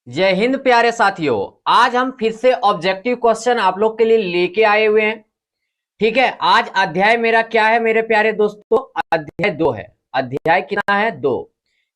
जय हिंद प्यारे साथियों। आज हम फिर से ऑब्जेक्टिव क्वेश्चन आप लोग के लिए लेके आए हुए हैं। ठीक है, आज अध्याय मेरा क्या है मेरे प्यारे दोस्तों? अध्याय 2 है। अध्याय कितना है? 2।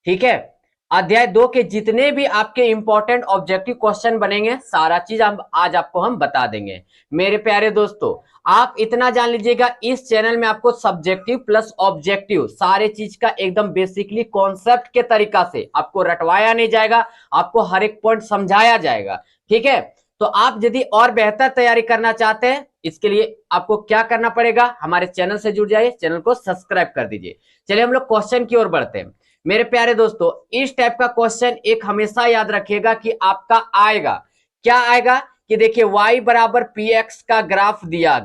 ठीक है, अध्याय 2 के जितने भी आपके इंपॉर्टेंट ऑब्जेक्टिव क्वेश्चन बनेंगे सारा चीज हम आज आपको हम बता देंगे। मेरे प्यारे दोस्तों, आप इतना जान लीजिएगा, इस चैनल में आपको सब्जेक्टिव प्लस ऑब्जेक्टिव सारे चीज का एकदम बेसिकली कॉन्सेप्ट के तरीका से आपको रटवाया नहीं जाएगा, आपको हर एक पॉइंट समझाया जाएगा। ठीक है, तो आप यदि और बेहतर तैयारी करना चाहते हैं, इसके लिए आपको क्या करना पड़ेगा? हमारे चैनल से जुड़ जाइए, चैनल को सब्सक्राइब कर दीजिए। चलिए हम लोग क्वेश्चन की ओर बढ़ते हैं। मेरे प्यारे दोस्तों, इस टाइप का क्वेश्चन एक हमेशा याद रखिएगा कि आपका आएगा। क्या आएगा कि देखिए y बराबर px का ग्राफ दिया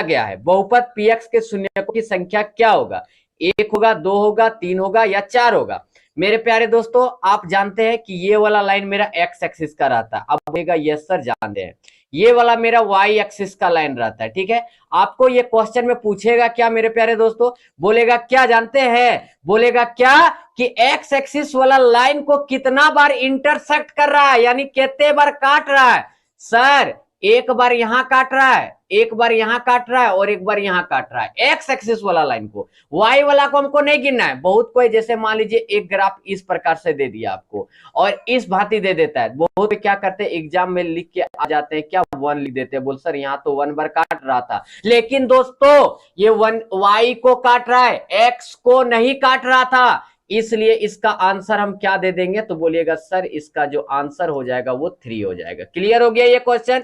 गया है बहुपद px के शून्यकों की संख्या क्या होगा? 1 होगा, 2 होगा, 3 होगा या 4 होगा? मेरे प्यारे दोस्तों, आप जानते हैं कि ये वाला लाइन मेरा एक्स एक्सिस का रहता है। अब बोलेगा यस सर जानते हैं। ये वाला मेरा वाई एक्सिस का लाइन रहता है। ठीक है, आपको ये क्वेश्चन में पूछेगा क्या मेरे प्यारे दोस्तों? बोलेगा क्या जानते हैं? बोलेगा क्या कि एक्स एक्सिस वाला लाइन को कितना बार इंटरसेक्ट कर रहा है, यानी कितने बार काट रहा है? सर एक बार यहां काट रहा है, एक बार यहां काट रहा है और एक बार यहां काट रहा है एक्स एक्सिस वाला लाइन को। वाई वाला को हमको नहीं गिनना है। बहुत कोई जैसे मान लीजिए एक ग्राफ इस प्रकार से दे दिया आपको और इस भांति दे देता है। बहुत क्या करते हैं, एग्जाम में लिख के आ जाते हैं, क्या 1 लिख देते हैं, बोल सर यहाँ तो 1 बार काट रहा था। लेकिन दोस्तों ये 1 वाई को काट रहा है, एक्स को नहीं काट रहा था, इसलिए इसका आंसर हम क्या दे देंगे? तो बोलिएगा सर इसका जो आंसर हो जाएगा वो 3 हो जाएगा। क्लियर हो गया ये क्वेश्चन?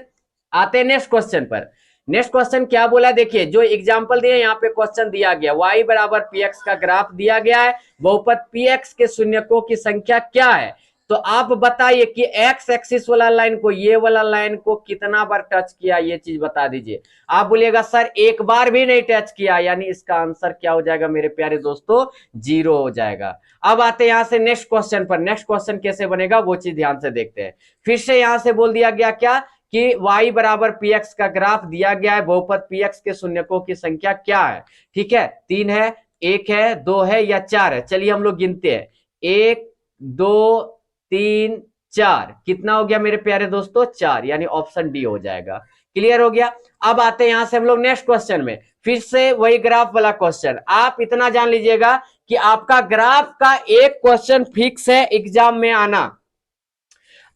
आते हैं नेक्स्ट क्वेश्चन पर। नेक्स्ट क्वेश्चन क्या बोला देखिए, जो एग्जांपल दिए यहाँ पे क्वेश्चन दिया गया, y बराबर px का ग्राफ दिया गया है, बहुपद px के शून्यकों की संख्या क्या है? तो आप बताइए कि x एक्सिस वाला लाइन को, ये वाला लाइन को कितना बार टच किया, ये चीज बता दीजिए। आप बोलिएगा सर एक बार भी नहीं टच किया, यानी इसका आंसर क्या हो जाएगा मेरे प्यारे दोस्तों? 0 हो जाएगा। अब आते हैं यहां से नेक्स्ट क्वेश्चन पर। नेक्स्ट क्वेश्चन कैसे बनेगा वो चीज ध्यान से देखते हैं। फिर से यहां से बोल दिया गया क्या कि y बराबर px का ग्राफ दिया गया है, बहुपद px के शून्यकों की संख्या क्या है? ठीक है, 3 है, 1 है, 2 है या 4 है? चलिए हम लोग गिनते हैं। 1 2 3 4, कितना हो गया मेरे प्यारे दोस्तों? 4, यानी ऑप्शन डी हो जाएगा। क्लियर हो गया? अब आते हैं यहां से हम लोग नेक्स्ट क्वेश्चन में। फिर से वही ग्राफ वाला क्वेश्चन। आप इतना जान लीजिएगा कि आपका ग्राफ का एक क्वेश्चन फिक्स है एग्जाम में आना।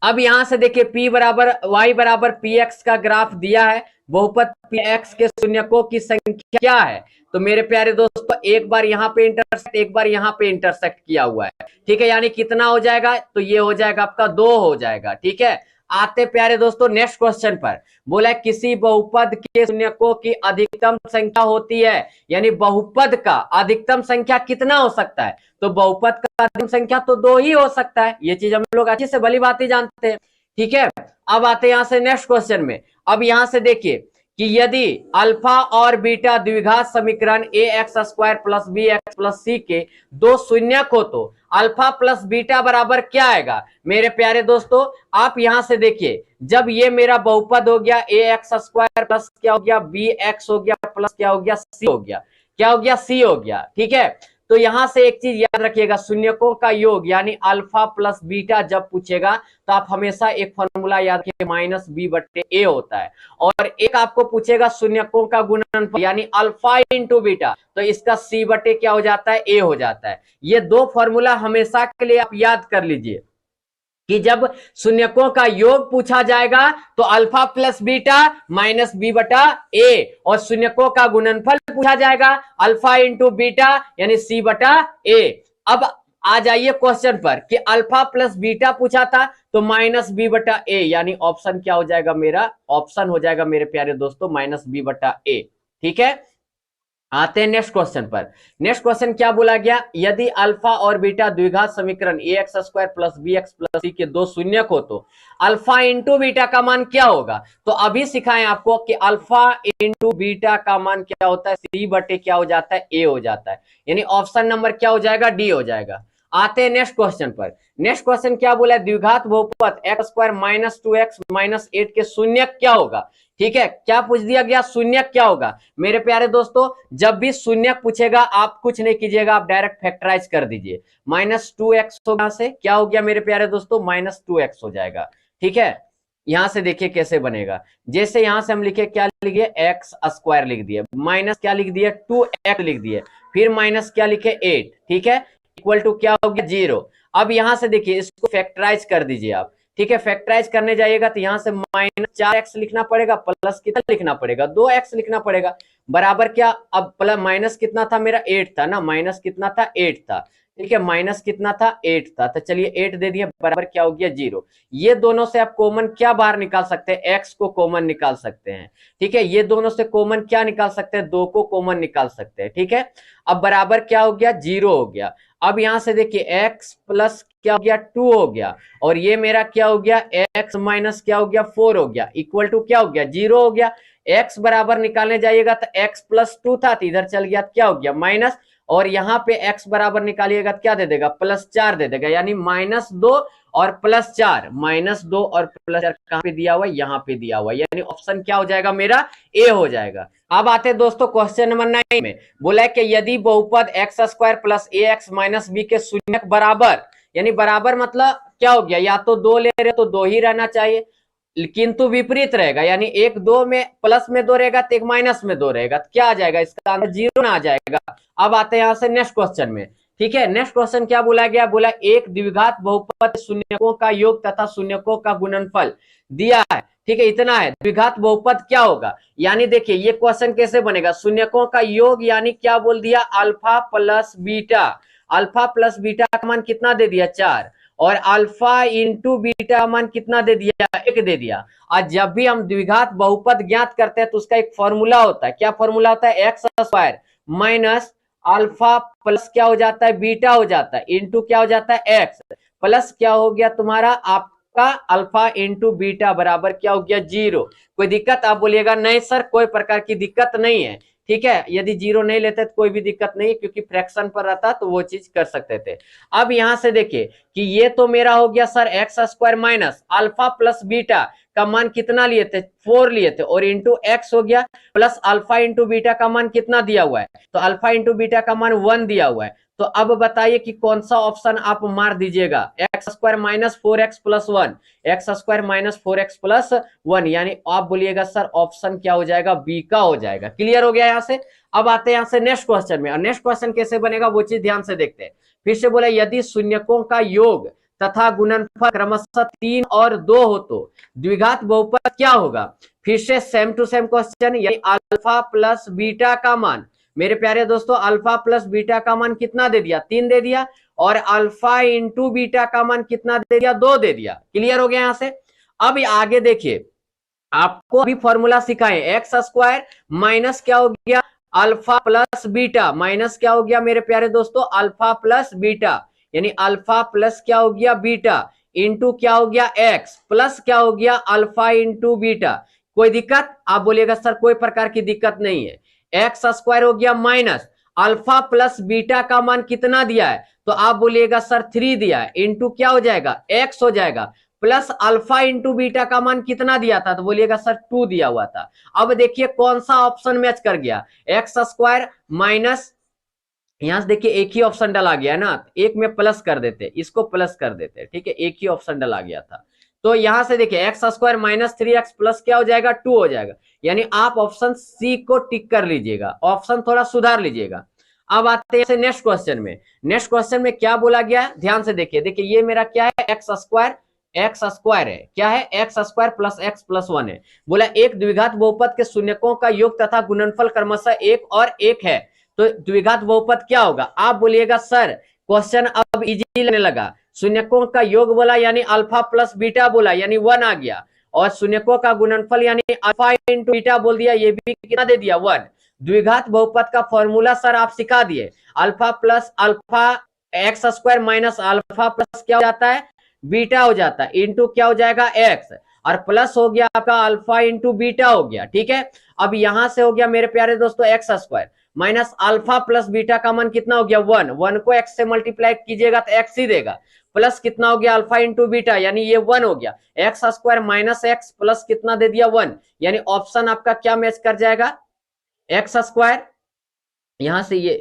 अब यहां से देखिए y बराबर px का ग्राफ दिया है, बहुपद px के शून्यकों की संख्या क्या है? तो मेरे प्यारे दोस्तों एक बार यहां पे इंटरसेक्ट, एक बार यहां पे इंटरसेक्ट किया हुआ है। ठीक है, यानी कितना हो जाएगा? तो ये हो जाएगा आपका 2 हो जाएगा। ठीक है, आते प्यारे दोस्तों नेक्स्ट क्वेश्चन पर। बोला किसी बहुपद के शून्यकों की अधिकतम संख्या होती है, यानी बहुपद का अधिकतम संख्या कितना हो सकता है? तो बहुपद का अधिकतम संख्या तो 2 ही हो सकता है। ये चीज हम लोग अच्छे से भली बात ही जानते हैं। ठीक है, अब आते हैं यहां से नेक्स्ट क्वेश्चन में। अब यहां से देखिए कि यदि अल्फा और बीटा द्विघात समीकरण A X square plus B X plus C के दो शून्यक हो तो अल्फा प्लस बीटा बराबर क्या आएगा? मेरे प्यारे दोस्तों आप यहां से देखिए, जब ये मेरा बहुपद हो गया ए एक्स स्क्वायर प्लस क्या हो गया? बी एक्स हो गया प्लस क्या हो गया? सी हो गया। क्या हो गया? सी हो गया। ठीक है, तो यहां से एक चीज याद रखिएगा, शून्यकों का योग यानी अल्फा प्लस बीटा जब पूछेगा तो आप हमेशा एक फॉर्मूला याद रखिए, माइनस बी बट्टे ए होता है। और एक आपको पूछेगा शून्यकों का गुणनफल यानी अल्फा इंटू बीटा, तो इसका सी बटे क्या हो जाता है? ए हो जाता है। ये दो फॉर्मूला हमेशा के लिए आप याद कर लीजिए कि जब शून्यकों का योग पूछा जाएगा तो alpha plus beta minus B बटा ए, और शून्यकों का गुणनफल पूछा जाएगा अल्फा इंटू बीटा यानी सी बटा ए। अब आ जाइए क्वेश्चन पर कि अल्फा प्लस बीटा पूछा था तो माइनस बी बटा ए, यानी ऑप्शन क्या हो जाएगा मेरा? ऑप्शन हो जाएगा मेरे प्यारे दोस्तों माइनस बी बटा ए। ठीक है, आते हैं नेक्स्ट क्वेश्चन पर। नेक्स्ट क्वेश्चन क्या बोला गया? यदि अल्फा और बीटा द्विघात समीकरण A X square plus B X plus C के दो शून्यक हो तो अल्फा इंटू बीटा का मान क्या होगा? तो अभी सिखाएं आपको कि अल्फा इंटू बीटा का मान क्या होता है? सी बटे क्या हो जाता है? ए हो जाता है, यानी ऑप्शन नंबर क्या हो जाएगा? डी हो जाएगा। आते हैं नेक्स्ट क्वेश्चन पर। नेक्स्ट क्वेश्चन क्या बोला है? द्विघात बहुपद x square minus 2x minus 8 के शून्यक क्या होगा? ठीक है, क्या पूछ दिया गया, शून्य क्या होगा मेरे प्यारे दोस्तों। जब भी शून्य पूछेगा आप कुछ नहीं कीजिएगा, आप डायरेक्ट फैक्टराइज कर दीजिए। -2x होगा, से क्या हो गया मेरे प्यारे दोस्तों, -2x हो जाएगा। ठीक है, यहां से देखिए कैसे बनेगा। जैसे यहां से हम लिखे, क्या लिखे, एक्स स्क्वायर लिख दिए, माइनस क्या लिख दिए, 2x लिख दिए, फिर माइनस क्या लिखे, 8। ठीक है, इक्वल टू क्या हो गया, 0। अब यहां से देखिए इसको फैक्टराइज कर दीजिए आप। ठीक है, फैक्टराइज करने जाइएगा तो यहां से -4x लिखना पड़ेगा, प्लस कितना लिखना पड़ेगा, 2x लिखना पड़ेगा, बराबर क्या, अब प्लस माइनस कितना था मेरा, 8 था ना, माइनस कितना था, 8 था। ठीक है, माइनस कितना था, 8 था, तो चलिए 8 दे दिए, बराबर क्या हो गया, 0। ये दोनों से आप कॉमन क्या बाहर निकाल सकते हैं, x को कॉमन निकाल सकते हैं। ठीक है, ये दोनों से कॉमन क्या निकाल सकते हैं, 2 को कॉमन निकाल सकते हैं। ठीक है, अब बराबर क्या हो गया, 0 हो गया। अब यहां से देखिए x प्लस क्या हो गया, 2 हो गया, और ये मेरा क्या हो गया, x माइनस क्या हो गया, 4 हो गया, इक्वल टू क्या हो गया, 0 हो गया। x बराबर निकालने जाइएगा तो x प्लस 2 था, तो इधर चल गया, क्या हो गया, माइनस, और यहाँ पे x बराबर निकालिएगा तो क्या दे देगा, +4 दे देगा, यानी -2 और +4, -2 और +4 कहां पे दिया हुआ है, यहाँ पे दिया हुआ है, यानी ऑप्शन क्या हो जाएगा मेरा, ए हो जाएगा। अब आते हैं दोस्तों क्वेश्चन नंबर 9 में। बोला है कि यदि बहुपद x² plus ax minus b के शून्य बराबर, यानी बराबर मतलब क्या हो गया, या तो 2 ले रहे तो 2 ही रहना चाहिए, किंतु विपरीत रहेगा, यानी एक 2 में प्लस में 2 रहेगा तो एक माइनस में 2 रहेगा, तो क्या आ जाएगा, इसका आंसर 0 ना आ जाएगा। अब आते हैं यहां से नेक्स्ट क्वेश्चन में। ठीक है, नेक्स्ट क्वेश्चन क्या बोला गया, बोला एक द्विघात बहुपद शून्यकों का योग तथा शून्यकों का गुणनफल दिया है। ठीक है, इतना है, द्विघात बहुपद क्या होगा, यानी देखिए ये क्वेश्चन कैसे बनेगा, शून्यकों का योग, यानी क्या बोल दिया, alpha plus beta, alpha plus beta का मान कितना दे दिया, 4, और अल्फा इंटू बीटा मान कितना दे दिया, 1 दे दिया। आज जब भी हम द्विघात बहुपद ज्ञात करते हैं तो उसका एक फॉर्मूला होता है, क्या फॉर्मूला होता है, x² माइनस अल्फा प्लस क्या हो जाता है, बीटा हो जाता है, इंटू क्या हो जाता है, x प्लस क्या हो गया तुम्हारा आपका अल्फा इंटू बीटा बराबर क्या हो गया, 0। कोई दिक्कत, आप बोलिएगा नहीं सर कोई प्रकार की दिक्कत नहीं है। ठीक है, यदि 0 नहीं लेते तो कोई भी दिक्कत नहीं है, क्योंकि फ्रैक्शन पर रहता तो वो चीज कर सकते थे। अब यहां से देखिए कि ये तो मेरा हो गया sir x² minus alpha plus beta का मान कितना लिए थे, 4 लिए थे, और इंटू x हो गया, प्लस अल्फा इंटू बीटा का मान कितना दिया हुआ है, तो अल्फा इंटू बीटा का मान 1 दिया हुआ है। तो अब बताइए कि कौन सा ऑप्शन आप मार दीजिएगा, x² minus 4x plus 1, x² minus 4x plus 1, यानी आप बोलिएगा सर ऑप्शन क्या हो जाएगा, बी का हो जाएगा। क्लियर हो गया यहाँ से। अब आते हैं यहाँ से नेक्स्ट क्वेश्चन में, और नेक्स्ट क्वेश्चन कैसे बनेगा वो चीज ध्यान से देखते हैं। फिर से बोला यदि शून्यकों का योग तथा गुणनफल क्रमशः 3 और 2 हो तो द्विघात बहुपद क्या होगा। फिर से सेम टू सेम क्वेश्चन, यानी अल्फा प्लस बीटा का मान, मेरे प्यारे दोस्तों अल्फा प्लस बीटा का मान कितना दे दिया, 3 दे दिया, और अल्फा इंटू बीटा का मान कितना दे दिया, 2 दे दिया। क्लियर हो गया यहां से। अब आगे देखिए, आपको अभी फॉर्मूला सिखाए, x² माइनस क्या हो गया, अल्फा प्लस बीटा, माइनस क्या हो गया मेरे प्यारे दोस्तों, अल्फा प्लस बीटा, यानी अल्फा प्लस क्या हो गया, बीटा, इंटू क्या हो गया, x प्लस क्या हो गया, अल्फा इंटू बीटा। कोई दिक्कत, आप बोलिएगा सर कोई प्रकार की दिक्कत नहीं है। x² हो गया माइनस अल्फा प्लस बीटा का मान कितना दिया है, तो आप बोलिएगा सर 3 दिया है, इंटू क्या हो जाएगा, x हो जाएगा, प्लस अल्फा इंटू बीटा का मान कितना दिया था, तो बोलिएगा सर 2 दिया हुआ था। अब देखिए कौन सा ऑप्शन मैच कर गया, x² माइनस, यहां से देखिए एक ही ऑप्शन डला गया है ना, एक में प्लस कर देते, इसको प्लस कर देते, ठीक है, एक ही ऑप्शन डला गया था। तो यहां से देखिए x² माइनस 3x प्लस क्या हो जाएगा, 2 हो जाएगा, यानी आप ऑप्शन सी को टिक कर लीजिएगा, ऑप्शन थोड़ा सुधार लीजिएगा। अब आते हैं नेक्स्ट क्वेश्चन में। नेक्स्ट क्वेश्चन में क्या बोला गया, ध्यान से देखिए, देखिए ये मेरा क्या है, x² है, क्या है, x² प्लस x प्लस 1 है। बोला एक द्विघात बहुपद के शून्यकों का योग तथा गुणनफल क्रमशः 1 और 1 है, तो द्विघात बहुपद क्या होगा। आप बोलिएगा सर क्वेश्चन अब इजी लगने लगा, शून्यकों का योग बोला यानी अल्फा प्लस बीटा बोला, यानी 1 आ गया, और शून्यकों का गुणनफल यानी अल्फा इंटू बीटा बोल दिया, ये भी कितना दे दिया, 1। द्विघात बहुपद का फॉर्मूला सर आप सिखा दिए, alpha plus alpha x² minus alpha plus क्या हो जाता है, बीटा हो जाता है, इंटू क्या हो जाएगा, x, और प्लस हो गया आपका अल्फा इंटू बीटा हो गया। ठीक है, अब यहां से हो गया मेरे प्यारे दोस्तों x² minus alpha plus beta का मान कितना हो गया, 1, 1 को x से मल्टीप्लाई कीजिएगा तो x ही देगा, प्लस कितना हो गया अल्फा इंटू बीटा, यानी ये 1 हो गया। X square minus x plus कितना दे दिया 1, यानी ऑप्शन आपका क्या मैच कर जाएगा, एक्स स्क्वायर, यहां से ये,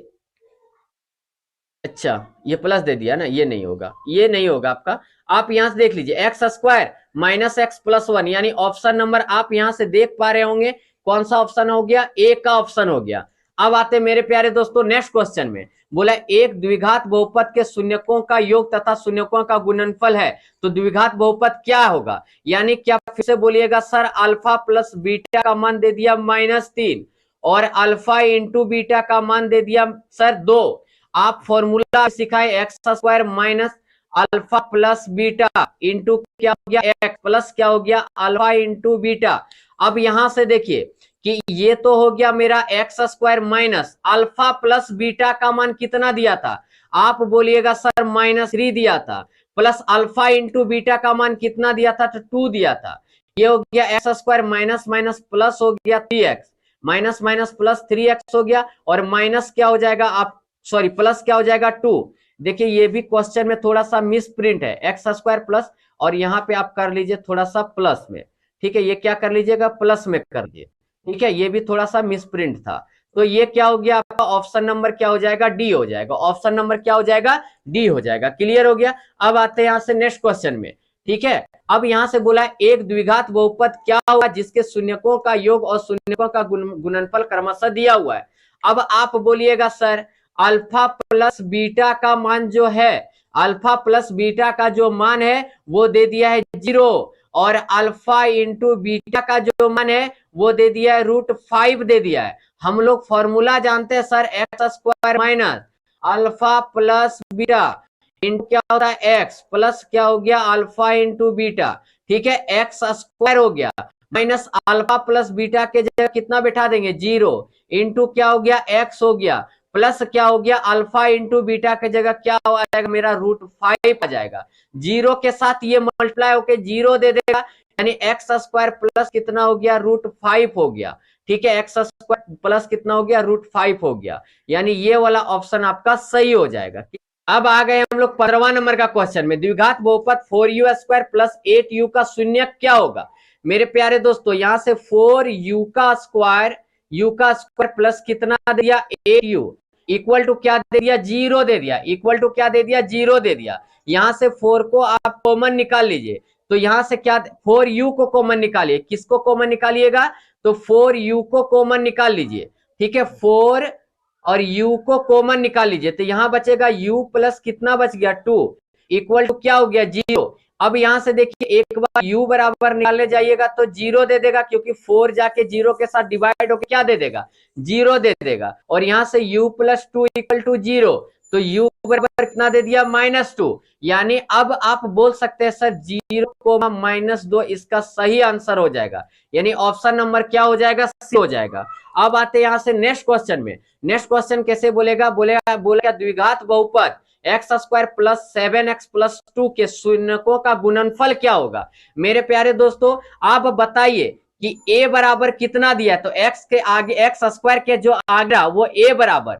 अच्छा ये प्लस दे दिया ना, ये नहीं होगा, ये नहीं होगा आपका। आप यहां से देख लीजिए x square minus x plus 1, यानी ऑप्शन नंबर आप यहां से देख पा रहे होंगे कौन सा ऑप्शन हो गया, ए का ऑप्शन हो गया। अब आते मेरे प्यारे दोस्तों नेक्स्ट क्वेश्चन में, बोला एक द्विघात बहुपद के शून्यकों का योग तथा शून्यकों का गुणनफल है, तो द्विघात बहुपद क्या होगा, यानी क्या, फिर से बोलिएगा सर, अल्फा प्लस बीटा का मान दे दिया -3 और अल्फा इंटू बीटा का मान दे दिया सर 2। आप फॉर्मूला सिखाए x square minus alpha plus beta into क्या हो गया एक्स प्लस क्या हो गया अल्फा इंटू बीटा। अब यहां से देखिए कि ये तो हो गया मेरा x square minus alpha plus beta का मान कितना दिया था, आप बोलिएगा सर -3 दिया था, प्लस अल्फा इंटू बीटा का मान कितना दिया था, तो 2 दिया था। ये हो गया x square minus minus plus हो गया 3x, minus minus plus 3x हो गया, और माइनस क्या हो जाएगा आप, सॉरी प्लस क्या हो जाएगा 2। देखिए ये भी क्वेश्चन में थोड़ा सा मिस प्रिंट है, एक्स स्क्वायर प्लस, और यहाँ पे आप कर लीजिए थोड़ा सा प्लस में, ठीक है, ये क्या कर लीजिएगा प्लस में कर दिए, ठीक है, ये भी थोड़ा सा मिस प्रिंट था। तो ये क्या हो गया आपका ऑप्शन नंबर क्या हो जाएगा, डी हो जाएगा, ऑप्शन नंबर क्या हो जाएगा, डी हो जाएगा। क्लियर हो गया। अब आते हैं यहाँ से नेक्स्ट क्वेश्चन में, ठीक है। अब यहां से बोला एक द्विघात बहुपद क्या होगा जिसके शून्यकों का योग और शून्यकों का गुणनफल क्रमशः दिया हुआ है। अब आप बोलिएगा सर अल्फा प्लस बीटा का मान जो है, अल्फा प्लस बीटा का जो मान है वो दे दिया है 0, और अल्फा इंटू बीटा का जो मान है वो दे दिया है √5 दे दिया है। हम लोग फॉर्मूला जानते हैं sir, x square minus alpha plus beta into क्या होता है एक्स प्लस क्या हो गया अल्फा इंटू बीटा, ठीक है, एक्स स्क्वायर हो गया माइनस अल्फा प्लस बीटा के जगह कितना बैठा देंगे 0, इंटू क्या हो गया एक्स हो गया, प्लस क्या हो गया अल्फा इंटू बीटा के जगह क्या आ जाएगा मेरा √5 आ जाएगा। 0 के साथ ये मल्टीप्लाई होके 0 दे देगा, यानी एक्स स्क्वायर प्लस कितना हो गया √5 हो गया, ठीक है, एक्स स्क्वायर प्लस कितना हो गया √5 हो गया, यानी ये वाला ऑप्शन आपका सही हो जाएगा। अब आ गए हम लोग 15वां नंबर का क्वेश्चन में, द्विघात बहुपद 4u² प्लस 8u का शून्य क्या होगा। मेरे प्यारे दोस्तों यहां से 4u का स्क्वायर प्लस कितना दे दिया 8u इक्वल टू क्या दे दिया 0 दे दिया, इक्वल टू क्या दे दिया 0 दे दिया। यहां से 4 को आप कॉमन निकाल लीजिए, तो यहां से क्या 4u को कॉमन निकालिए, किसको कॉमन निकालिएगा, तो 4u को कॉमन निकाल लीजिए, ठीक है, 4 और u को कॉमन निकाल लीजिए, तो यहां बचेगा u प्लस कितना बच गया 2 इक्वल टू क्या हो गया 0। अब यहां से देखिए एक बार u बराबर निकालने जाइएगा तो 0 दे देगा, क्योंकि 4 जाके 0 के साथ डिवाइड होकर क्या दे देगा 0 दे देगा, और यहां से u प्लस 2 इक्वल टू 0, तो u बराबर कितना दे दिया -2, यानी अब आप बोल सकते हैं सर 0,-2 इसका सही आंसर हो जाएगा, यानी ऑप्शन नंबर क्या हो जाएगा सी हो जाएगा। अब आते हैं यहां से नेक्स्ट क्वेश्चन में, नेक्स्ट क्वेश्चन कैसे बोलेगा, बोलेगा द्विघात बहुपद x square plus 7x plus 2 के शून्यकों का गुणनफल क्या होगा। मेरे प्यारे दोस्तों आप बताइए कि a बराबर कितना दिया है, तो x के आगे एक्स स्क्वायर के जो आगे वो a बराबर,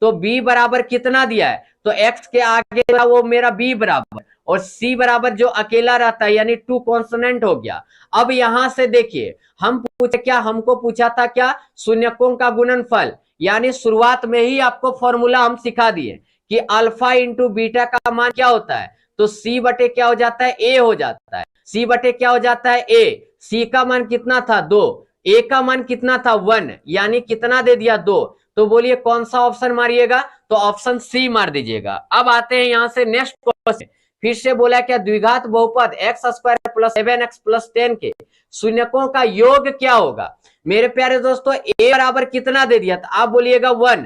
तो b बराबर कितना दिया है, तो x के आगे वो मेरा b बराबर, और c बराबर जो अकेला रहता है यानी 2 कॉन्स्टेंट हो गया। अब यहां से देखिए हम पूछे क्या, हमको पूछा था क्या शून्यकों का गुणनफल, यानी शुरुआत में ही आपको फॉर्मूला हम सिखा दिए कि अल्फा इंटू बीटा का मान क्या होता है, तो c बटे क्या हो जाता है a हो जाता है, c बटे क्या हो जाता है a, c का मान कितना था 2, a का मान कितना था 1, यानी कितना दे दिया 2, तो बोलिए कौन सा ऑप्शन मारिएगा, तो ऑप्शन सी मार दीजिएगा। अब आते हैं यहां से नेक्स्ट क्वेश्चन, फिर से बोला क्या द्विघात बहुपद x square plus 7x plus 10 के शून्यकों का योग क्या होगा। मेरे प्यारे दोस्तों a बराबर कितना दे दिया, तो आप बोलिएगा 1,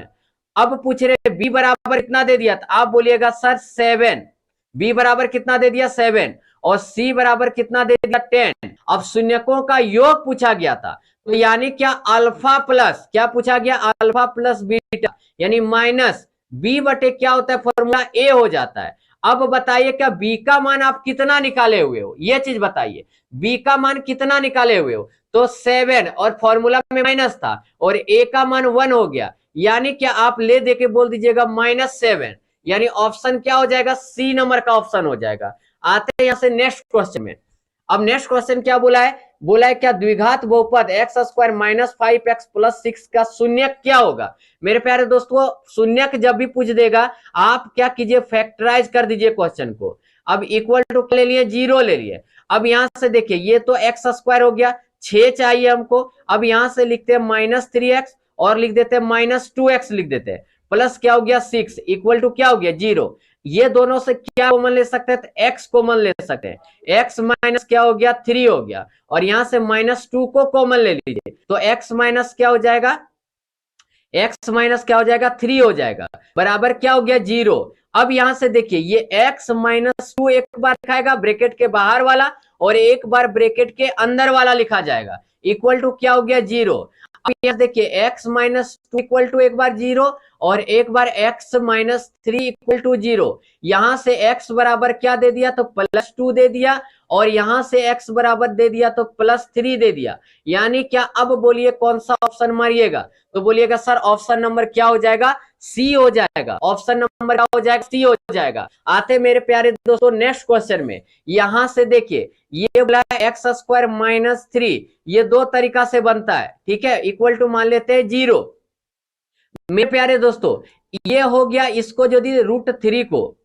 अब पूछ रहे b बराबर कितना दे दिया, तो आप बोलिएगा सर 7, b बराबर कितना दे दिया 7, और c बराबर कितना दे दिया 10। अब शून्यकों का योग पूछा गया था, तो यानी क्या अल्फा प्लस क्या पूछा गया अल्फा प्लस बीटा, यानी माइनस b बटे क्या होता है फॉर्मूला a हो जाता है। अब बताइए क्या b का मान आप कितना निकाले हुए हो, ये चीज बताइए, b का मान कितना निकाले हुए हो, तो 7 और फॉर्मूला में माइनस था, और a का मान 1 हो गया, यानी क्या आप ले दे के बोल दीजिएगा -7, यानी ऑप्शन क्या हो जाएगा, सी नंबर का ऑप्शन हो जाएगा। आते हैं यहां से नेक्स्ट क्वेश्चन में। अब नेक्स्ट क्वेश्चन क्या बोला है क्या द्विघात बहुपद x square minus 5x plus 6 का शून्यक क्या होगा। मेरे प्यारे दोस्तों, शून्यक जब भी पूछ देगा आप क्या कीजिए, फैक्टराइज कर दीजिए क्वेश्चन को। अब इक्वल टू ले लिए, 0 ले लिए। अब यहां से देखिए ये तो एक्स स्क्वायर हो गया, 6 चाहिए हमको। अब यहां से लिखते हैं -3x और लिख देते हैं -2x लिख देते हैं, प्लस क्या हो गया 6 इक्वल टू क्या हो गया 0। ये दोनों से क्या कॉमन ले सकते हैं, तो x कॉमन ले सकते हैं। x माइनस क्या हो गया 3 हो गया, और यहां से -2 को कॉमन ले लीजिए, तो x माइनस क्या हो जाएगा, x माइनस क्या हो जाएगा 3 हो जाएगा, बराबर क्या हो गया 0। अब यहां से देखिए ये x -2 एक बार लिखाएगा ब्रैकेट के बाहर वाला, और एक बार ब्रैकेट के अंदर वाला लिखा जाएगा, इक्वल टू क्या हो गया 0। अब यहां देखिए x -2 इक्वल टू एक बार 0 और एक बार x -3 इक्वल टू 0। यहां से x बराबर क्या दे दिया, तो +2 दे दिया, और यहां से x बराबर दे दिया तो +3 दे दिया। यानी क्या, अब बोलिए कौन सा ऑप्शन मारिएगा, तो बोलिएगा सर ऑप्शन नंबर क्या हो जाएगा, सी हो जाएगा। ऑप्शन नंबर क्या हो जाएगा, सी हो जाएगा। आते मेरे प्यारे दोस्तों नेक्स्ट क्वेश्चन में। यहां से देखिए ये बोला है एक्स स्क्वायर -3, ये दो तरीका से बनता है, ठीक है, इक्वल टू मान लेते हैं 0। मेरे प्यारे दोस्तों ये हो गया, इसको यदि √3 को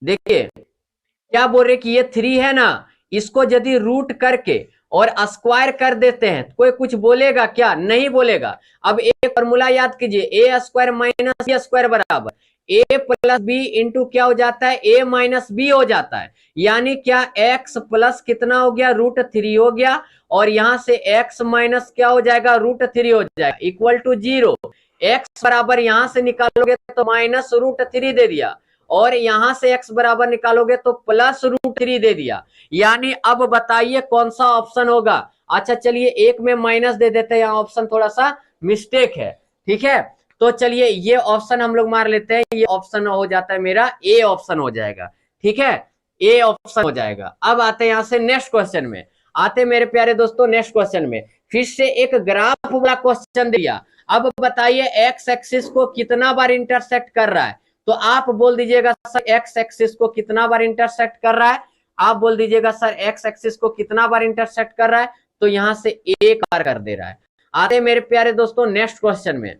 देखिए क्या बोल रहे कि ये 3 है ना, इसको यदि रूट करके और स्क्वायर कर देते हैं, कोई कुछ बोलेगा क्या, नहीं बोलेगा। अब एक फॉर्मूला याद कीजिए, ए स्क्वायर माइनस बी स्क्वायर बराबर ए प्लस बी इंटू क्या हो जाता है, ए माइनस बी हो जाता है। यानी क्या एक्स प्लस कितना हो गया, √3 हो गया, और यहां से एक्स माइनस क्या हो जाएगा, √3 हो जाएगा, इक्वल टू 0। एक्स बराबर यहां से निकालोगे तो -√3 दे दिया, और यहां से x बराबर निकालोगे तो +√3 दे दिया। यानी अब बताइए कौन सा ऑप्शन होगा। अच्छा चलिए एक में माइनस दे देते हैं, यहाँ ऑप्शन थोड़ा सा मिस्टेक है, ठीक है। तो चलिए ये ऑप्शन हम लोग मार लेते हैं, ये ऑप्शन हो जाता है मेरा ए ऑप्शन हो जाएगा, ठीक है, ए ऑप्शन हो जाएगा। अब आते हैं यहां से नेक्स्ट क्वेश्चन में। आते मेरे प्यारे दोस्तों नेक्स्ट क्वेश्चन में, फिर से एक ग्राफ वाला क्वेश्चन दिया। अब बताइए एक्स एक्सिस को कितना बार इंटरसेक्ट कर रहा है, तो आप बोल दीजिएगा सर एक्स एक्सिस को कितना बार इंटरसेक्ट कर रहा है, आप बोल दीजिएगा सर एक्स एक्सिस को कितना बार इंटरसेक्ट कर रहा है, तो यहां से एक बार कर दे रहा है। आते मेरे प्यारे दोस्तों नेक्स्ट क्वेश्चन में।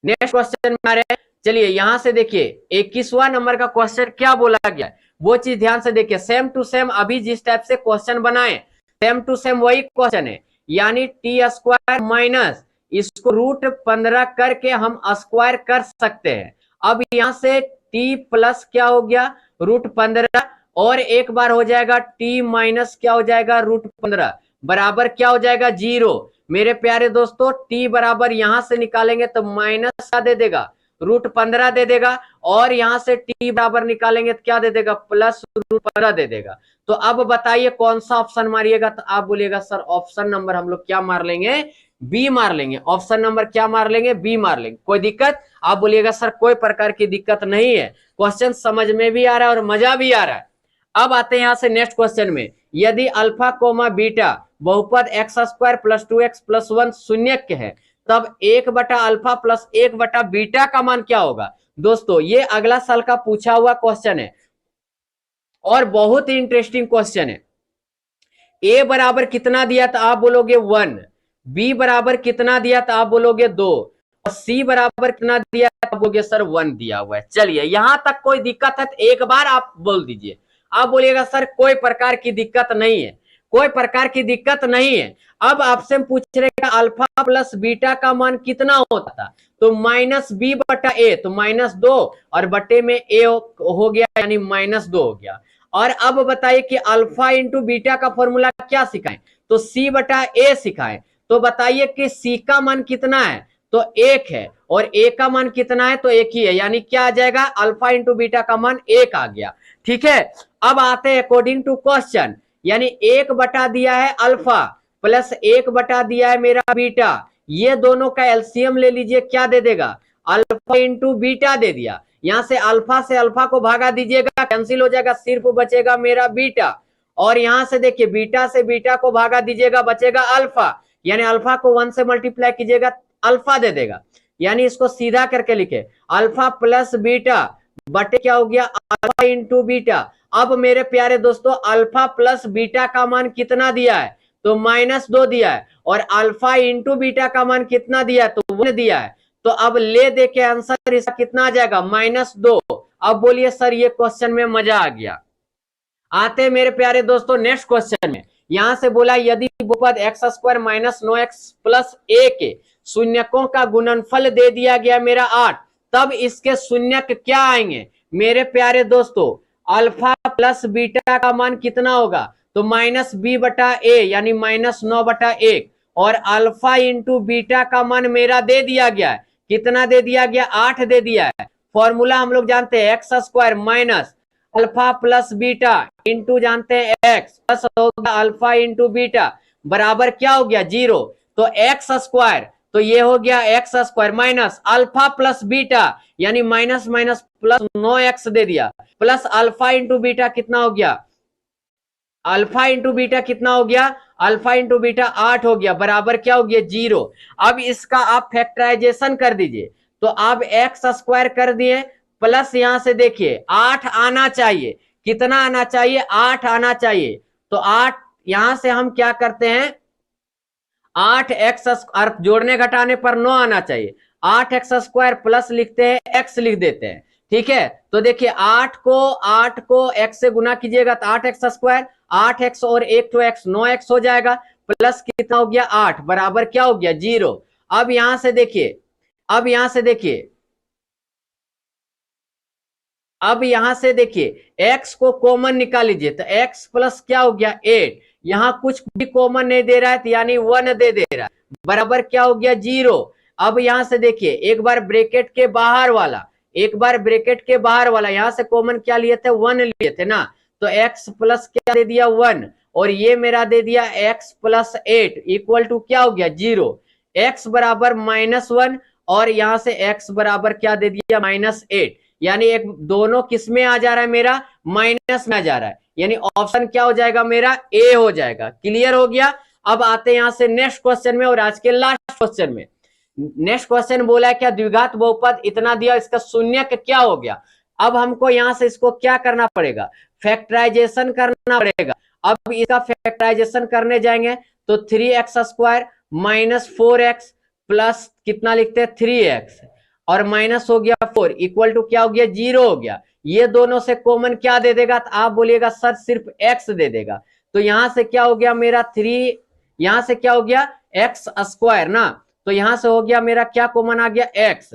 नेक्स्ट क्वेश्चन में आ रहे हैं, चलिए यहां से देखिए 21वां नंबर का क्वेश्चन क्या बोला गया है, वो चीज ध्यान से देखिए। सेम टू सेम अभी जिस टाइप से क्वेश्चन बनाए सेम टू सेम वही क्वेश्चन है, यानी टी स्क्वायर माइनस इसको √15 करके हम स्क्वायर कर सकते हैं। अब यहां से t प्लस क्या हो गया √15, और एक बार हो जाएगा t माइनस क्या हो जाएगा √15 बराबर क्या हो जाएगा 0। मेरे प्यारे दोस्तों t बराबर यहां से निकालेंगे तो माइनस क्या दे देगा √15 दे देगा, और यहां से t बराबर निकालेंगे तो क्या दे देगा +√15 दे देगा। तो अब बताइए कौन सा ऑप्शन मारिएगा, तो आप बोलिएगा सर ऑप्शन नंबर हम लोग क्या मार लेंगे, बी मार लेंगे। ऑप्शन नंबर क्या मार लेंगे, बी मार लेंगे। कोई दिक्कत, आप बोलिएगा सर कोई प्रकार की दिक्कत नहीं है, क्वेश्चन समझ में भी आ रहा है और मजा भी आ रहा है। अब आते हैं यहां से नेक्स्ट क्वेश्चन में, यदि अल्फा कोमा बीटा बहुपद एक्स स्क्वायर + 2x + 1 शून्यक है, तब 1/अल्फा + 1/बीटा का मान क्या होगा। दोस्तों ये अगला साल का पूछा हुआ क्वेश्चन है और बहुत ही इंटरेस्टिंग क्वेश्चन है। ए बराबर कितना दिया तो आप बोलोगे 1, बी बराबर कितना दिया तो आप बोलोगे 2, और सी बराबर कितना दिया तो आप बोलोगे सर 1 दिया हुआ है। चलिए यहां तक कोई दिक्कत है तो एक बार आप बोल दीजिए, आप बोलिएगा सर कोई प्रकार की दिक्कत नहीं है, कोई प्रकार की दिक्कत नहीं है। अब आपसे पूछ रहे हैं अल्फा + बीटा का मान कितना होता था, तो -b/a, तो -2 और बटे में a हो गया यानी -2 हो गया। और अब बताइए कि अल्फा इंटू बीटा का फॉर्मूला क्या सिखाएं, तो c/a सिखाएं। तो बताइए कि c का मान कितना है, तो 1 है, और a का मान कितना है, तो 1 ही है, यानी क्या आ जाएगा अल्फा इंटू बीटा का मान 1 आ गया, ठीक है। अब आते हैं अकॉर्डिंग टू क्वेश्चन, यानी 1 दिया है अल्फा प्लस 1 दिया है मेरा बीटा, ये दोनों का एलसीएम ले लीजिए, क्या दे देगा अल्फा इंटू बीटा दे दिया। यहां से अल्फा को भागा दीजिएगा, कैंसिल हो जाएगा, सिर्फ बचेगा मेरा बीटा, और यहां से देखिए बीटा से बीटा को भागा दीजिएगा, बचेगा अल्फा, यानी अल्फा को 1 से मल्टीप्लाई कीजिएगा अल्फा दे देगा। यानी इसको सीधा करके लिखे, अल्फा प्लस बीटा बटे क्या हो गया अल्फा इंटू बीटा। अब मेरे प्यारे दोस्तों अल्फा प्लस बीटा का मान कितना दिया है, तो -2 दिया है, और अल्फा इंटू बीटा का मान कितना दिया है, तो 1 दिया है। तो अब ले दे के आंसर इसका कितना आ जाएगा, -2। अब बोलिए सर ये क्वेश्चन में मजा आ गया। आते मेरे प्यारे दोस्तों नेक्स्ट क्वेश्चन में, यहां से बोला यदि बहुपद x² minus 9x plus a के शून्यकों का गुणनफल दे दिया गया मेरा 8, तब इसके शून्यक क्या आएंगे। मेरे प्यारे दोस्तों अल्फा प्लस बीटा का मान कितना होगा, तो -b/a यानी -9/1, और अल्फा इंटू बीटा का मान मेरा दे दिया गया है, कितना दे दिया गया, 8 दे दिया है। फॉर्मूला हम लोग जानते हैं x² minus alpha plus beta into जानते हैं x प्लस होगा अल्फा इंटू बीटा बराबर क्या हो गया 0। तो x² तो ये हो गया x² minus alpha plus beta यानी माइनस माइनस प्लस 9x दे दिया, प्लस अल्फा इंटू बीटा कितना हो गया, अल्फा इंटू बीटा कितना हो गया, अल्फा इंटू बीटा 8 हो गया, बराबर क्या हो गया 0। अब इसका आप फैक्टराइजेशन कर दीजिए, तो आप x² कर दिए, प्लस यहां से देखिए 8 आना चाहिए, कितना आना चाहिए, 8 आना चाहिए। तो 8 यहां से हम क्या करते हैं, 8x जोड़ने घटाने पर 9 आना चाहिए, 8x² प्लस लिखते हैं x लिख देते हैं, ठीक है। तो देखिए 8 को x से गुना कीजिएगा तो 8x², 8x और 1 तो x 9x हो जाएगा, प्लस कितना हो गया 8 बराबर क्या हो गया 0। अब यहां से देखिए, अब यहां से देखिए, अब यहां से देखिए x को कॉमन निकाल लीजिए, तो x प्लस क्या हो गया 8, यहां कुछ भी कॉमन नहीं दे रहा है तो यानी 1 दे रहा है, बराबर क्या हो गया 0। अब यहां से देखिए एक बार ब्रैकेट के बाहर वाला, एक बार ब्रैकेट के बाहर वाला यहां से कॉमन क्या लिए थे 1 लिए थे ना, तो x प्लस क्या दे दिया 1, और ये मेरा दे दिया x प्लस 8 इक्वल टू क्या हो गया 0। x बराबर -1 और यहां से x बराबर क्या दे दिया -8, यानी एक दोनों किस में आ जा रहा है, मेरा माइनस में आ जा रहा है, यानी ऑप्शन क्या हो जाएगा मेरा ए हो जाएगा। क्लियर हो गया। अब आते हैं यहां से नेक्स्ट क्वेश्चन में और आज के लास्ट क्वेश्चन में। नेक्स्ट क्वेश्चन बोला है क्या द्विघात बहुपद इतना दिया, इसका शून्यक क्या हो गया। अब हमको यहां से इसको क्या करना पड़ेगा, फैक्टराइजेशन करना पड़ेगा। अब इसका फैक्टराइजेशन करने जाएंगे तो 3x² माइनस 4x प्लस कितना लिखते हैं 3x और माइनस हो गया 4 इक्वल टू क्या हो गया 0 हो गया। ये दोनों से कॉमन क्या दे देगा, तो आप बोलिएगा सर सिर्फ x दे देगा, तो यहां से क्या हो गया मेरा 3, यहां से क्या हो गया x² ना, तो यहां से हो गया मेरा क्या कॉमन आ गया x,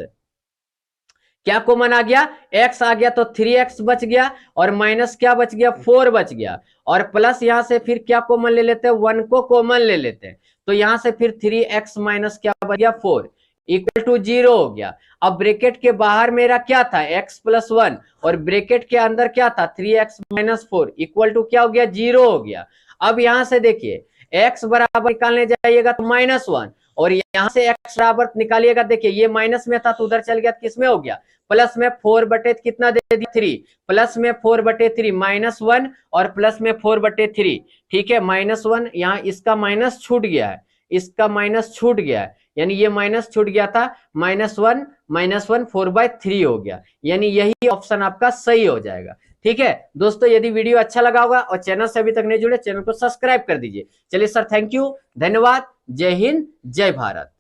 क्या कॉमन आ गया x आ गया, तो 3x बच गया और माइनस क्या बच गया 4 बच गया, और प्लस यहां से फिर क्या कॉमन ले लेते हैं 1 को कॉमन ले लेते हैं, तो यहां से फिर 3x माइनस क्या बच गया 4 इक्वल टू 0 हो गया। अब ब्रैकेट के बाहर मेरा क्या था x प्लस 1 और ब्रैकेट के अंदर क्या था 3x माइनस 4 इक्वल टू क्या हो गया 0 हो गया। अब यहां से देखिए x बराबर निकालने जाइएगा तो -1 और यहां से x बराबर निकालिएगा, देखिए ये माइनस में था तो उधर चल गया, किस में हो गया प्लस में 4 कितना दे दिया 3, प्लस में 4/3 -1 और प्लस में 4/3, ठीक है -1 यहाँ इसका माइनस छूट गया है, इसका माइनस छूट गया है, यानी ये माइनस छूट गया था -1 4/3 हो गया, यानी यही ऑप्शन आपका सही हो जाएगा। ठीक है दोस्तों, यदि वीडियो अच्छा लगा होगा और चैनल से अभी तक नहीं जुड़े चैनल को सब्सक्राइब कर दीजिए। चलिए सर थैंक यू, धन्यवाद, जय हिंद जय भारत।